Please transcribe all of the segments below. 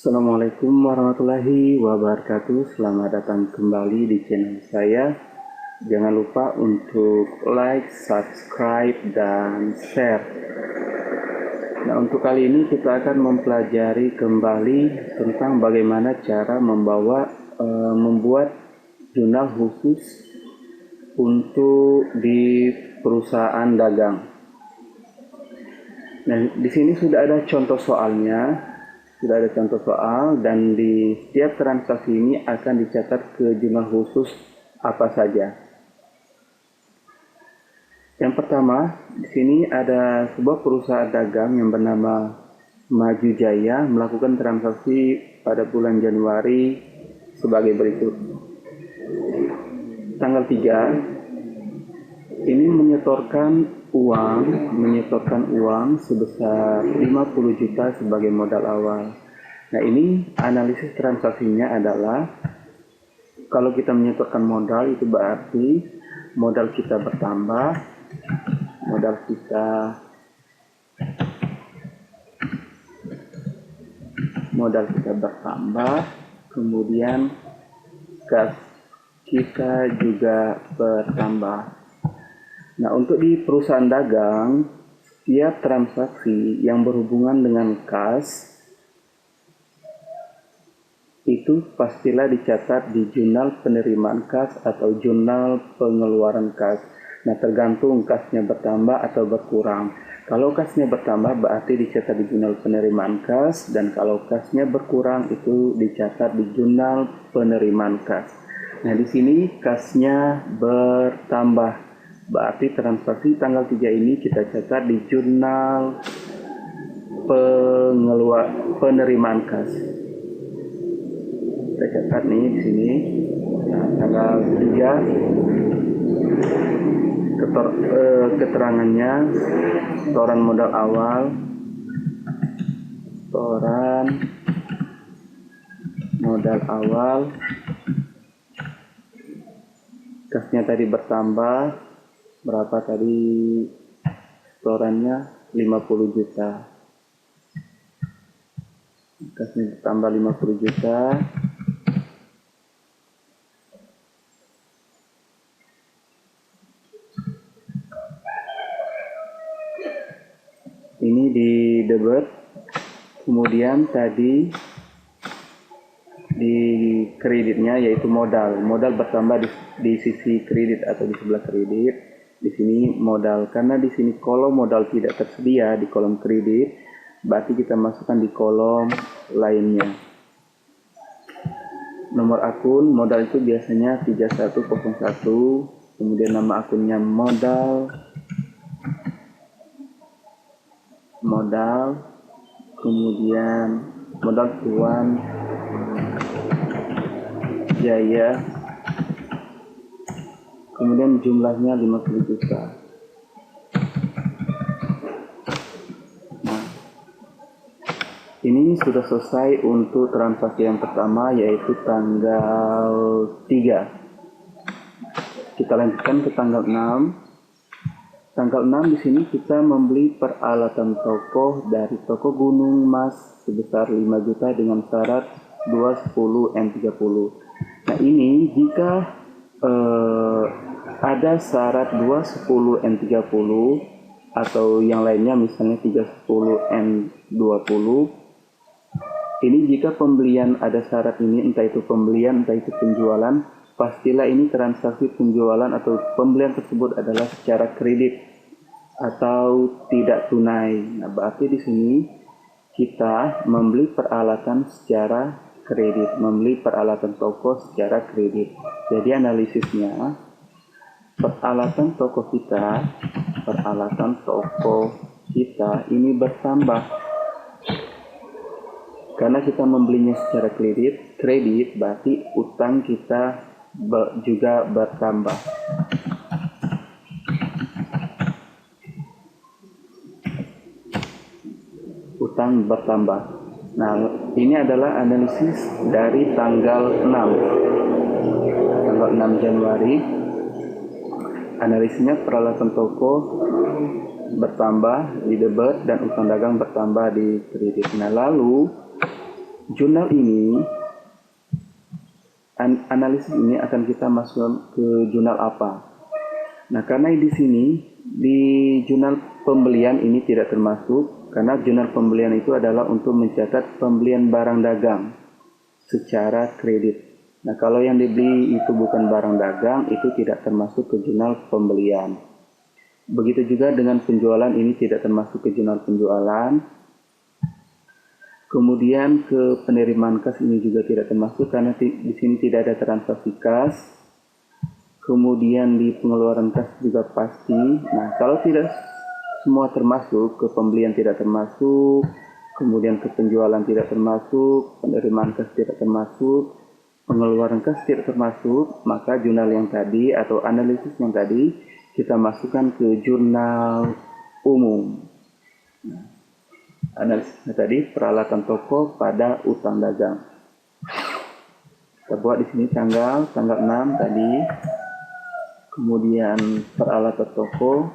Assalamualaikum warahmatullahi wabarakatuh. Selamat datang kembali di channel saya. Jangan lupa untuk like, subscribe, dan share. Nah, untuk kali ini kita akan mempelajari kembali tentang bagaimana cara membuat jurnal khusus untuk di perusahaan dagang. Nah, di sini sudah ada contoh soalnya. Dan di setiap transaksi ini akan dicatat ke jurnal khusus apa saja. Yang pertama, di sini ada sebuah perusahaan dagang yang bernama Maju Jaya melakukan transaksi pada bulan Januari sebagai berikut. Tanggal 3 ini menyetorkan uang sebesar 50 juta sebagai modal awal. Nah, ini analisis transaksinya adalah kalau kita menyetorkan modal itu berarti modal kita bertambah, kemudian kas kita juga bertambah. Nah, untuk di perusahaan dagang, setiap transaksi yang berhubungan dengan kas itu pastilah dicatat di jurnal penerimaan kas atau jurnal pengeluaran kas. Nah, tergantung kasnya bertambah atau berkurang. Kalau kasnya bertambah berarti dicatat di jurnal penerimaan kas, dan kalau kasnya berkurang itu dicatat di jurnal penerimaan kas. Nah, di sini kasnya bertambah. Berarti transaksi tanggal 3 ini kita catat di jurnal penerimaan kas. Kita catat nih di sini. Nah, tanggal 3 keterangannya setoran modal awal, kasnya tadi bertambah. Berapa tadi setorannya? 50 juta. Kasnya bertambah 50 juta. Ini di debit. Kemudian tadi di kreditnya yaitu modal bertambah di sisi kredit atau di sebelah kredit. Di sini modal, karena di sini kolom modal tidak tersedia di kolom kredit, berarti kita masukkan di kolom lainnya. Nomor akun modal itu biasanya 3101, kemudian nama akunnya modal, kemudian modal Tuan Jaya, kemudian jumlahnya 50 juta. Nah, ini sudah selesai untuk transaksi yang pertama, yaitu tanggal 3. Kita lanjutkan ke tanggal 6. Tanggal 6 di sini kita membeli peralatan toko dari toko Gunung Mas sebesar 5 juta dengan syarat 210 M30. Nah, ini jika ada syarat 210 N30 atau yang lainnya misalnya 310 N20. Ini jika pembelian ada syarat ini, entah itu pembelian entah itu penjualan, pastilah ini transaksi penjualan atau pembelian tersebut adalah secara kredit atau tidak tunai. Nah, berarti di sini kita membeli peralatan secara kredit, membeli peralatan toko secara kredit. Jadi analisisnya, peralatan toko kita ini bertambah karena kita membelinya secara kredit berarti utang kita juga bertambah. Nah, ini adalah analisis dari tanggal 6 Januari. Analisisnya peralatan toko bertambah di debit dan utang dagang bertambah di kredit. Nah, lalu jurnal ini, analisis ini akan kita masukkan ke jurnal apa? Nah, karena di sini di jurnal pembelian ini tidak termasuk, karena jurnal pembelian itu adalah untuk mencatat pembelian barang dagang secara kredit. Nah, kalau yang dibeli itu bukan barang dagang, itu tidak termasuk ke jurnal pembelian. Begitu juga dengan penjualan, ini tidak termasuk ke jurnal penjualan. Kemudian ke penerimaan kas ini juga tidak termasuk karena di sini tidak ada transaksi kas. Kemudian di pengeluaran kas juga pasti. Nah, kalau tidak semua termasuk, ke pembelian tidak termasuk, kemudian ke penjualan tidak termasuk, penerimaan kas tidak termasuk, pengeluaran kas tidak termasuk, maka jurnal yang tadi atau analisis yang tadi kita masukkan ke jurnal umum. Nah, analisisnya tadi peralatan toko pada utang dagang. Kita buat di sini tanggal 6 tadi. Kemudian peralatan toko,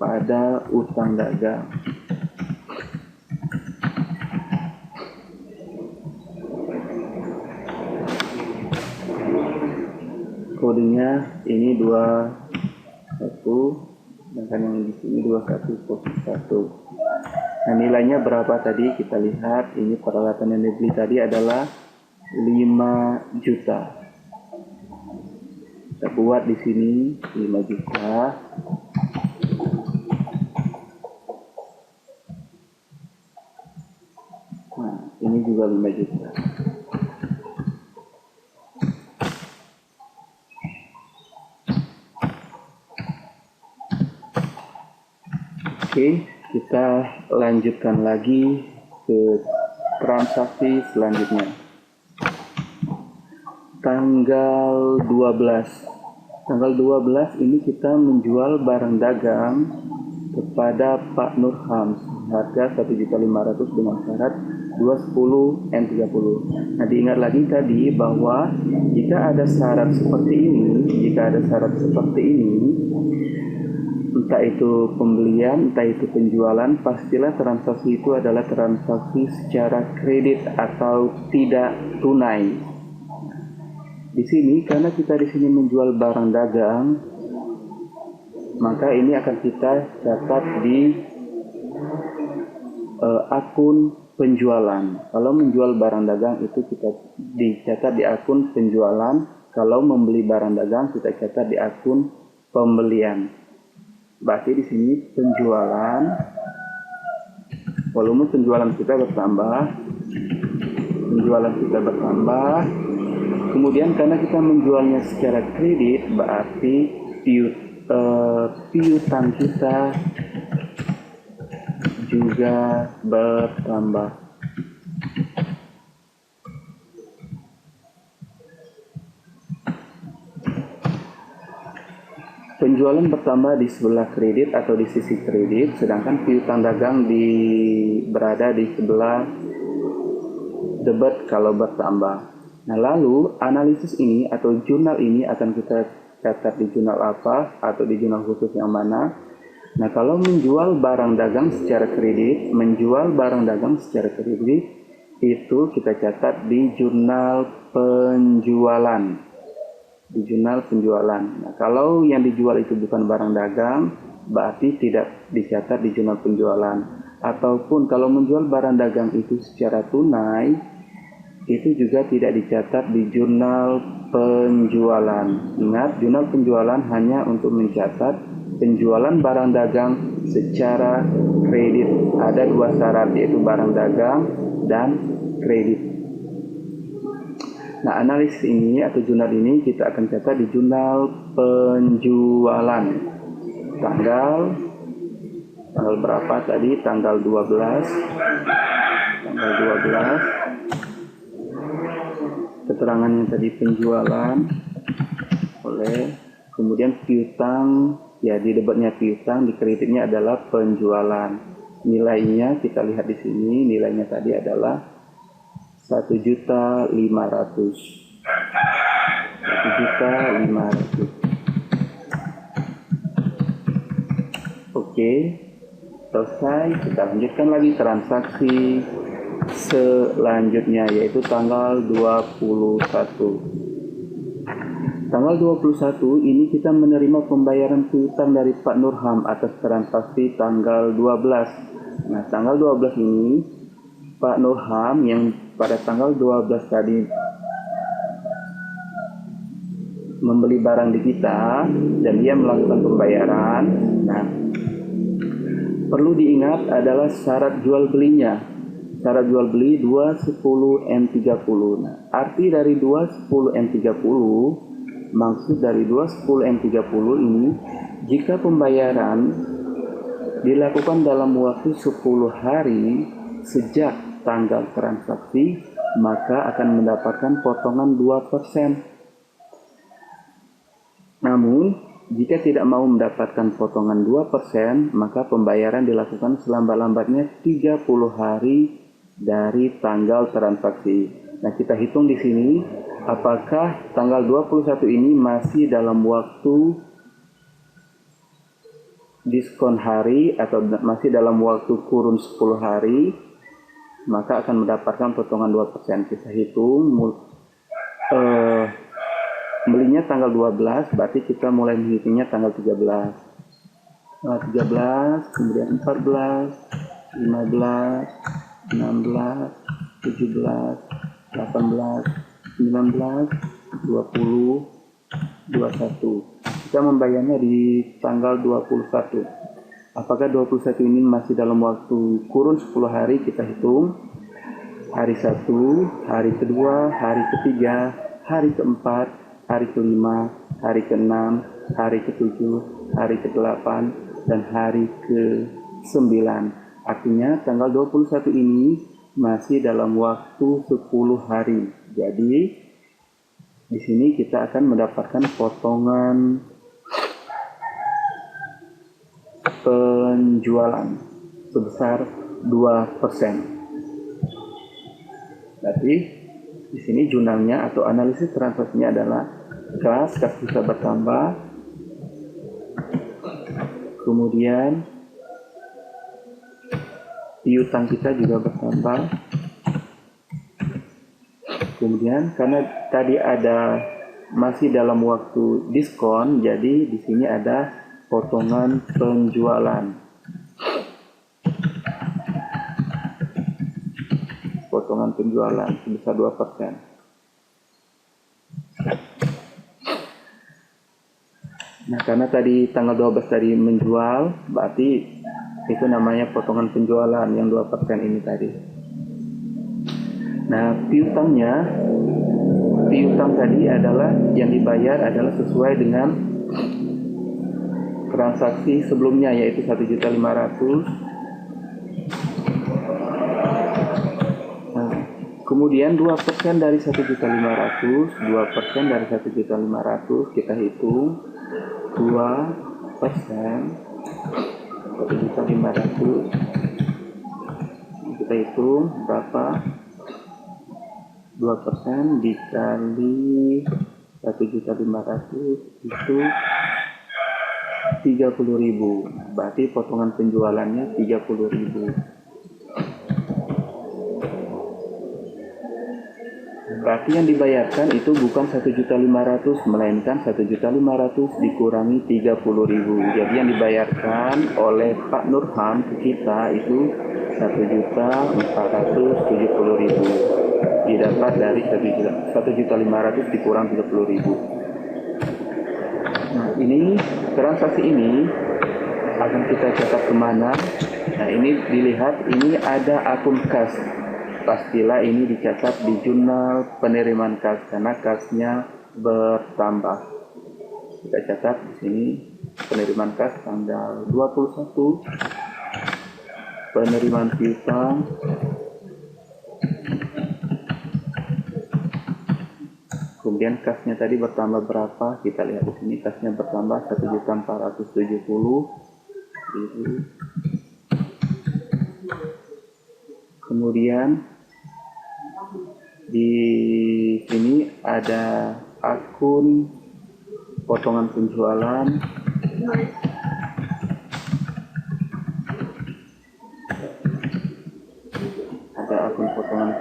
pada utang dagang. Kodenya ini 21, sedangkan yang di sini 2101. Nah, nilainya berapa tadi? Kita lihat, ini peralatan yang dibeli tadi adalah 5 juta. Kita buat di sini 5 juta. Nah, ini juga 5 juta. Oke, kita lanjutkan lagi ke transaksi selanjutnya. Tanggal 12 ini kita menjual barang dagang kepada Pak Nurham harga 1.500.000 dengan syarat 210 N30. Nah, diingat lagi tadi bahwa jika ada syarat seperti ini, entah itu pembelian, entah itu penjualan, pastilah transaksi itu adalah transaksi secara kredit atau tidak tunai. Di sini karena kita di sini menjual barang dagang, maka ini akan kita catat di akun penjualan. Kalau menjual barang dagang itu kita dicatat di akun penjualan. Kalau membeli barang dagang kita catat di akun pembelian. Berarti di sini penjualan, volume penjualan kita bertambah, kemudian karena kita menjualnya secara kredit, berarti piutang kita juga bertambah. Penjualan bertambah di sebelah kredit atau di sisi kredit, sedangkan piutang dagang berada di sebelah debit kalau bertambah. Nah, lalu analisis ini atau jurnal ini akan kita catat di jurnal apa atau di jurnal khusus yang mana. Nah, kalau menjual barang dagang secara kredit, itu kita catat di jurnal penjualan. Nah, kalau yang dijual itu bukan barang dagang, berarti tidak dicatat di jurnal penjualan. Ataupun kalau menjual barang dagang itu secara tunai, itu juga tidak dicatat di jurnal penjualan. Ingat, jurnal penjualan hanya untuk mencatat penjualan barang dagang secara kredit. Ada 2 syarat, yaitu barang dagang dan kredit. Nah, analisis ini atau jurnal ini kita akan catat di jurnal penjualan. Tanggal berapa tadi? Tanggal 12. Keterangannya tadi penjualan kemudian piutang, ya di debitnya piutang, di kreditnya adalah penjualan. Nilainya kita lihat di sini, nilainya tadi adalah 1.500.000. Oke, selesai. Kita lanjutkan lagi transaksi selanjutnya, yaitu tanggal 21. Tanggal 21 ini kita menerima pembayaran piutang dari Pak Nurham atas transaksi tanggal 12. Nah, tanggal 12 ini Pak Nurham yang pada tanggal 12 tadi membeli barang di kita dan dia melakukan pembayaran. Nah, perlu diingat adalah syarat jual belinya. Syarat jual beli 210M30. Nah, arti dari 210M30, maksud dari 210M30 ini, jika pembayaran dilakukan dalam waktu 10 hari sejak tanggal transaksi, maka akan mendapatkan potongan 2%. Namun, jika tidak mau mendapatkan potongan 2%, maka pembayaran dilakukan selambat-lambatnya 30 hari dari tanggal transaksi. Nah, kita hitung di sini apakah tanggal 21 ini masih dalam waktu diskon hari atau masih dalam waktu kurun 10 hari, maka akan mendapatkan potongan 2%. Kita hitung belinya tanggal 12, berarti kita mulai menghitungnya tanggal 13. 13, kemudian 14, 15, 16, 17, 18, 19, 20, 21. Kita membayarnya di tanggal 21. Apakah 21 ini masih dalam waktu kurun 10 hari? Kita hitung. Hari 1, hari kedua, hari ketiga, hari keempat, hari kelima, hari keenam, hari ketujuh, hari ke-8, dan hari ke-9. Artinya tanggal 21 ini masih dalam waktu 10 hari. Jadi di sini kita akan mendapatkan potongan penjualan sebesar 2%. Berarti di sini jurnalnya atau analisis transaksinya adalah kas bisa bertambah, kemudian piutang kita juga bertambah. Kemudian karena tadi ada masih dalam waktu diskon, jadi di sini ada potongan penjualan. Potongan penjualan sebesar 2%. Nah, karena tadi tanggal 12 tadi menjual, berarti itu namanya potongan penjualan yang 2% ini tadi. Nah, piutang tadi adalah yang dibayar adalah sesuai dengan transaksi sebelumnya, yaitu 1.500.000. Nah, kemudian 2% dari 1.500.000, 2% dari 1.500.000 kita hitung 2%, 1.500.000 kita hitung berapa? 2% dikali 1.500.000 itu 30.000. Berarti potongan penjualannya 30.000. Berarti yang dibayarkan itu bukan 1.500.000, melainkan 1.500.000 dikurangi 30.000. Jadi yang dibayarkan oleh Pak Nurham ke kita itu 1.470.000. Didapat dari 1.500.000 dikurang 30.000. Nah, ini transaksi ini akan kita catat kemana? Nah, ini dilihat, ini ada akun kas. Pastilah ini dicatat di jurnal penerimaan kas karena kasnya bertambah. Kita catat di sini penerimaan kas tanggal 21, penerimaan piutang kemudian kasnya tadi bertambah berapa? Kita lihat di sini kasnya bertambah 1.470.000. Kemudian di sini ada akun potongan penjualan.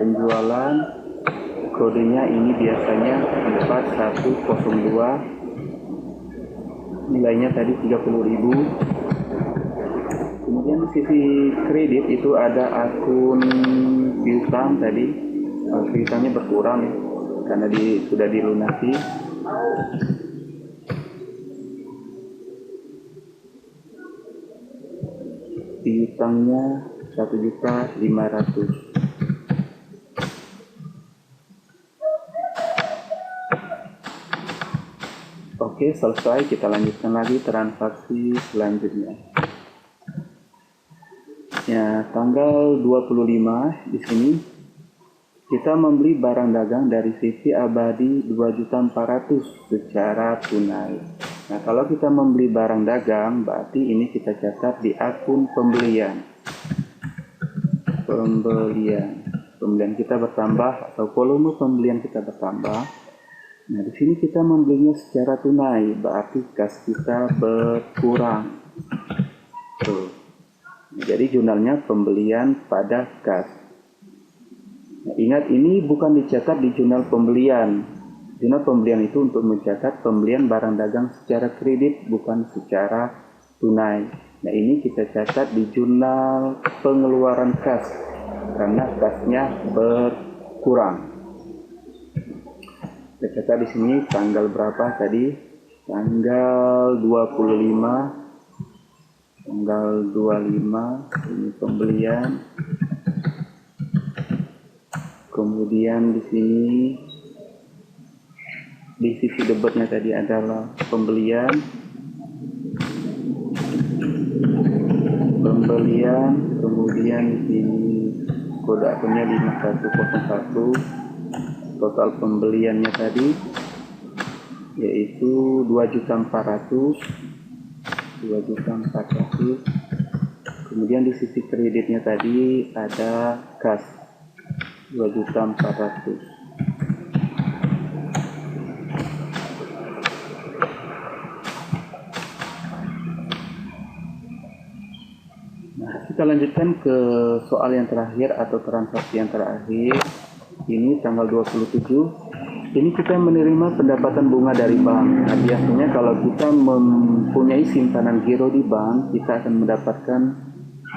penjualan. Kodenya ini biasanya 4102. Nilainya tadi 30.000. Kemudian di sisi kredit itu ada akun piutang tadi. Piutangnya berkurang ya, karena sudah dilunasi. Piutangnya 1.500.000. Oke, selesai. Kita lanjutkan lagi transaksi selanjutnya. Ya, tanggal 25 di sini kita membeli barang dagang dari CV Abadi 2.400.000 secara tunai. Nah, kalau kita membeli barang dagang, berarti ini kita catat di akun pembelian. Pembelian kita bertambah atau volume pembelian kita bertambah. Nah, di sini kita membelinya secara tunai, berarti kas kita berkurang. Tuh. Jadi jurnalnya pembelian pada kas. Nah, ingat, ini bukan dicatat di jurnal pembelian. Jurnal pembelian itu untuk mencatat pembelian barang dagang secara kredit, bukan secara tunai. Nah, ini kita catat di jurnal pengeluaran kas, karena kasnya berkurang. Kita catat di sini tanggal berapa tadi? Tanggal 25. Tanggal 25 ini pembelian. Kemudian di sini di sisi debitnya tadi adalah pembelian, kemudian di sini kode akunnya 5101. Total pembeliannya tadi yaitu 2.400.000. Kemudian di sisi kreditnya tadi ada kas 2.400.000. Nah, kita lanjutkan ke soal yang terakhir atau transaksi yang terakhir. Ini tanggal 27. Ini kita menerima pendapatan bunga dari bank. Nah, biasanya kalau kita mempunyai simpanan giro di bank, kita akan mendapatkan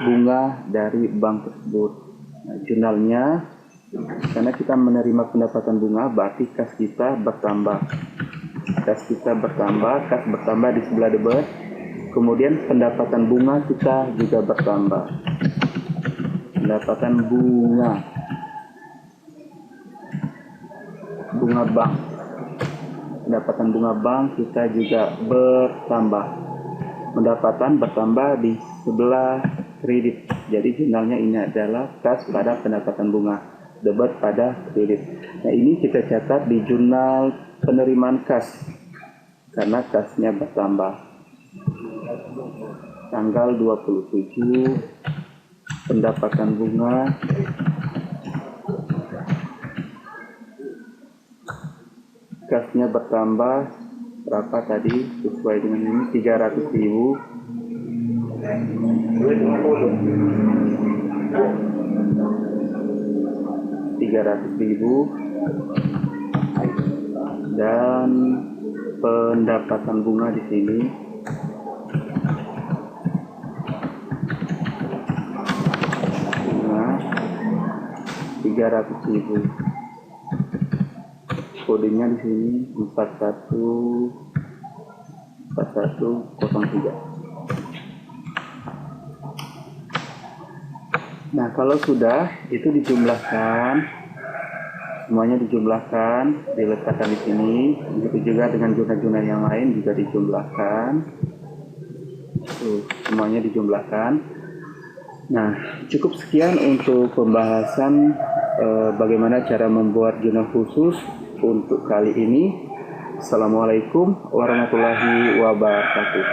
bunga dari bank tersebut. Nah, jurnalnya, karena kita menerima pendapatan bunga, berarti kas kita bertambah. Kas bertambah di sebelah debit. Kemudian pendapatan bunga kita juga bertambah. Pendapatan bunga bank. Pendapatan bunga bank kita juga bertambah. Pendapatan bertambah di sebelah kredit. Jadi jurnalnya ini adalah kas pada pendapatan bunga, debit pada kredit. Nah, ini kita catat di jurnal penerimaan kas, karena kasnya bertambah. Tanggal 27 pendapatan bunga kasnya bertambah berapa tadi, sesuai dengan ini 300.000. Dan pendapatan bunga di sini bunga 300.000. Kodenya di sini 4103. Nah, kalau sudah itu dijumlahkan, semuanya dijumlahkan, diletakkan di sini. Begitu juga dengan jurnal-jurnal yang lain juga dijumlahkan. Semuanya dijumlahkan. Nah, cukup sekian untuk pembahasan bagaimana cara membuat jurnal khusus untuk kali ini. Assalamualaikum warahmatullahi wabarakatuh.